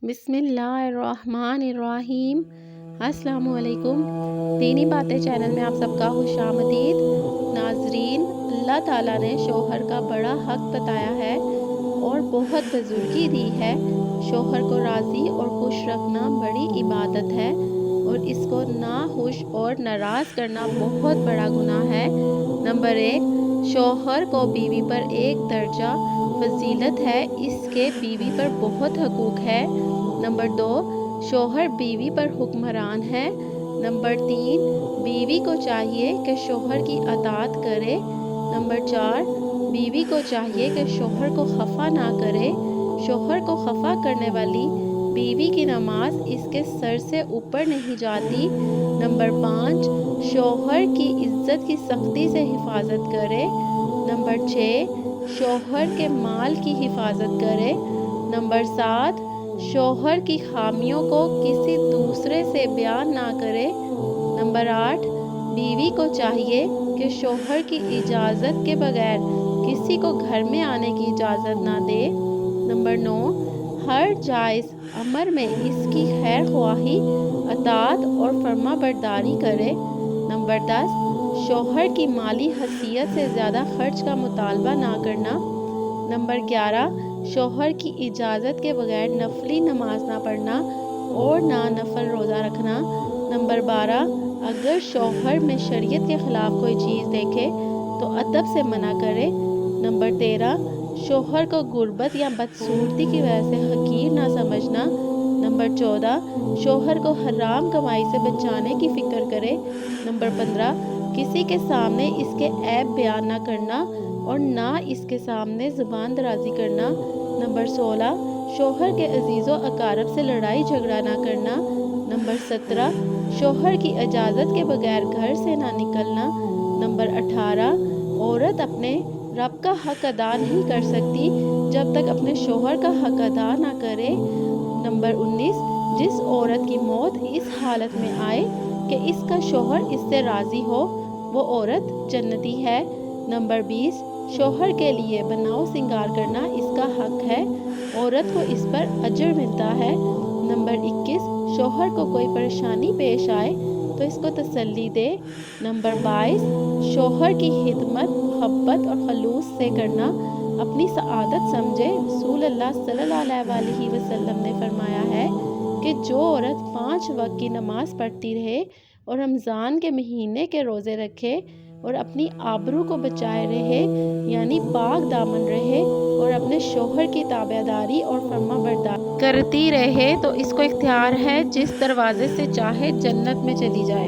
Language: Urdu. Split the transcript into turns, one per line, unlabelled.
بسم اللہ الرحمن الرحیم۔ السلام علیکم۔ دینی باتیں چینل میں آپ سب کا خوش آمدید۔ ناظرین، اللہ تعالیٰ نے شوہر کا بڑا حق بتایا ہے اور بہت بزرگی دی ہے۔ شوہر کو راضی اور خوش رکھنا بڑی عبادت ہے اور اس کو ناخوش اور ناراض کرنا بہت بڑا گناہ ہے۔ نمبر 1، شوہر کو بیوی پر ایک درجہ فضیلت ہے، اس کے بیوی پر بہت حقوق ہے۔ نمبر 2، شوہر بیوی پر حکمران ہے۔ نمبر 3، بیوی کو چاہیے کہ شوہر کی اطاعت کرے۔ نمبر 4، بیوی کو چاہیے کہ شوہر کو خفا نہ کرے۔ شوہر کو خفا کرنے والی بیوی کی نماز اس کے سر سے اوپر نہیں جاتی۔ نمبر 5، شوہر کی عزت کی سختی سے حفاظت کرے۔ نمبر 6، شوہر کے مال کی حفاظت کرے۔ نمبر 7، شوہر کی خامیوں کو کسی دوسرے سے بیان نہ کرے۔ نمبر 8، بیوی کو چاہیے کہ شوہر کی اجازت کے بغیر کسی کو گھر میں آنے کی اجازت نہ دے۔ نمبر 9، ہر جائز امر میں اس کی خیر خواہی، اطاعت اور فرما برداری کرے۔ نمبر 10، شوہر کی مالی حیثیت سے زیادہ خرچ کا مطالبہ نہ کرنا۔ نمبر 11، شوہر کی اجازت کے بغیر نفلی نماز نہ پڑھنا اور نہ نفل روزہ رکھنا۔ نمبر 12، اگر شوہر میں شریعت کے خلاف کوئی چیز دیکھے تو ادب سے منع کرے۔ نمبر 13، شوہر کو غربت یا بدصورتی کی وجہ سے حقیر نہ سمجھنا۔ نمبر 14، شوہر کو حرام کمائی سے بچانے کی فکر کرے۔ نمبر 15، کسی کے سامنے اس کے عیب بیان نہ کرنا اور نہ اس کے سامنے زبان درازی کرنا۔ نمبر 16، شوہر کے عزیز و اقارب سے لڑائی جھگڑا نہ کرنا۔ نمبر 17، شوہر کی اجازت کے بغیر گھر سے نہ نکلنا۔ نمبر 18، عورت اپنے رب کا حق ادا نہیں کر سکتی جب تک اپنے شوہر کا حق ادا نہ کرے۔ نمبر 19، جس عورت کی موت اس حالت میں آئے کہ اس کا شوہر اس سے راضی ہو، وہ عورت جنتی ہے۔ نمبر 20، شوہر کے لیے بناؤ سنگار کرنا اس کا حق ہے، عورت کو اس پر اجر ملتا ہے۔ نمبر 21، شوہر کو کوئی پریشانی پیش آئے تو اس کو تسلی دے۔ نمبر 22، شوہر کی خدمت محبت اور خلوص سے کرنا اپنی سعادت سمجھے۔ رسول اللہ صلی اللہ علیہ وسلم نے فرمایا ہے کہ جو عورت 5 وقت کی نماز پڑھتی رہے اور رمضان کے مہینے کے روزے رکھے اور اپنی آبرو کو بچائے رہے، یعنی پاک دامن رہے اور اپنے شوہر کی تابعداری اور فرما برداری کرتی رہے، تو اس کو اختیار ہے جس دروازے سے چاہے جنت میں چلی جائے۔